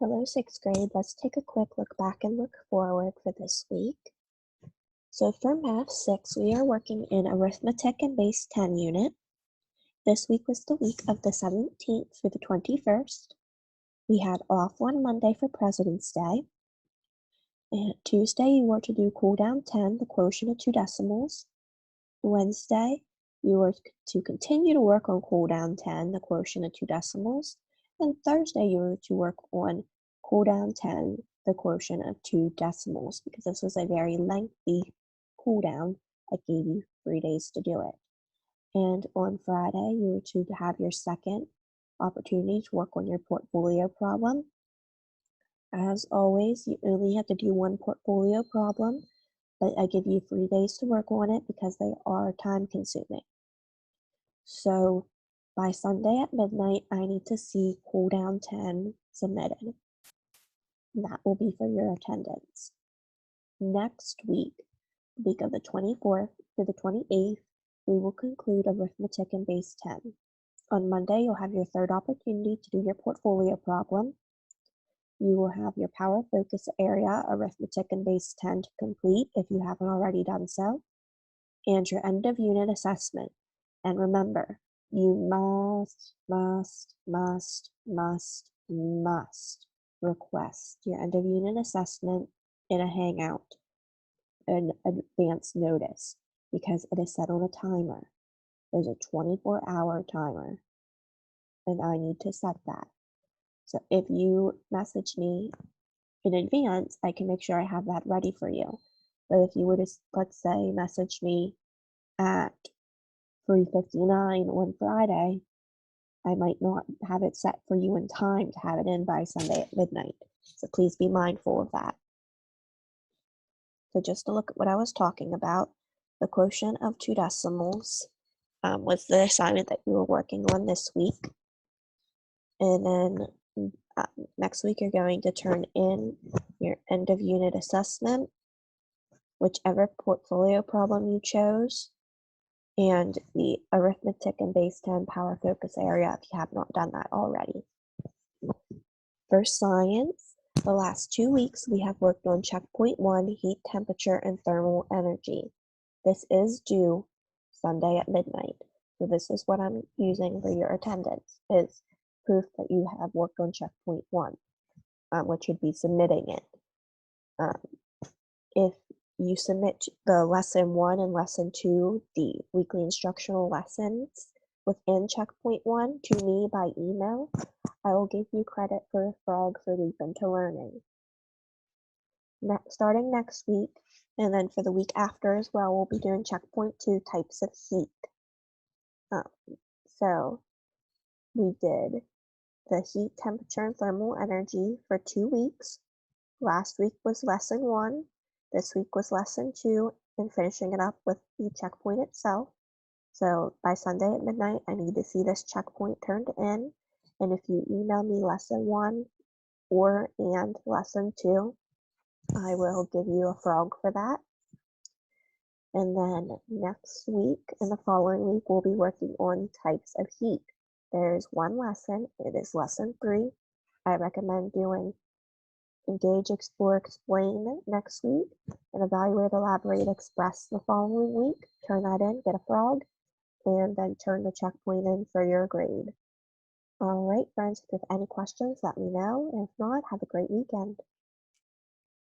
Hello, sixth grade. Let's take a quick look back and look forward for this week. So for Math 6, we are working in Arithmetic and Base 10 unit. This week was the week of the 17th through the 21st. We had off on Monday for President's Day. And Tuesday, you were to do Cool Down 10, the quotient of 2 decimals. Wednesday, you were to continue to work on Cool Down 10, the quotient of 2 decimals. And Thursday, you were to work on Cool Down 10, the quotient of 2 decimals, because this was a very lengthy cool down. I gave you 3 days to do it. And on Friday, you were to have your second opportunity to work on your portfolio problem. As always, you only have to do one portfolio problem, but I give you 3 days to work on it because they are time consuming. So by Sunday at midnight, I need to see Cool Down 10 submitted. That will be for your attendance. Next week of the 24th through the 28th, we will conclude Arithmetic and Base 10. On Monday, you'll have your third opportunity to do your portfolio problem. You will have your Power Focus area, Arithmetic and Base 10 to complete if you haven't already done so, and your end of unit assessment. And remember, you must request your end of unit assessment in a Hangout, an advance notice, because it is set on a timer. There's a 24-hour timer, and I need to set that. So if you message me in advance, I can make sure I have that ready for you. But if you were to, let's say, message me at 3:59 on Friday, I might not have it set for you in time to have it in by Sunday at midnight. So please be mindful of that. So just to look at what I was talking about, the quotient of 2 decimals was the assignment that you were working on this week. And then next week, you're going to turn in your end of unit assessment, whichever portfolio problem you chose, and the Arithmetic and Base 10 Power Focus area if you have not done that already. For science, the last 2 weeks we have worked on checkpoint 1, heat, temperature, and thermal energy. This is due Sunday at midnight. So this is what I'm using for your attendance, is proof that you have worked on checkpoint 1, which would be submitting it. If you submit the lesson 1 and lesson 2, the weekly instructional lessons within checkpoint 1 to me by email, I will give you credit for a frog for Leap into Learning. Starting next week, and then for the week after as well, we'll be doing checkpoint 2, types of heat. So we did the heat, temperature, and thermal energy for 2 weeks. Last week was lesson 1. This week was lesson 2, and finishing it up with the checkpoint itself. So by Sunday at midnight, I need to see this checkpoint turned in. And if you email me lesson 1 and lesson 2, I will give you a frog for that. And then next week and the following week, we'll be working on types of heat. There's one lesson. It is lesson 3. I recommend doing Engage, Explore, Explain next week, and Evaluate, Elaborate, Express the following week. Turn that in, get a frog, and then turn the checkpoint in for your grade. All right, friends, if you have any questions, let me know. And if not, have a great weekend.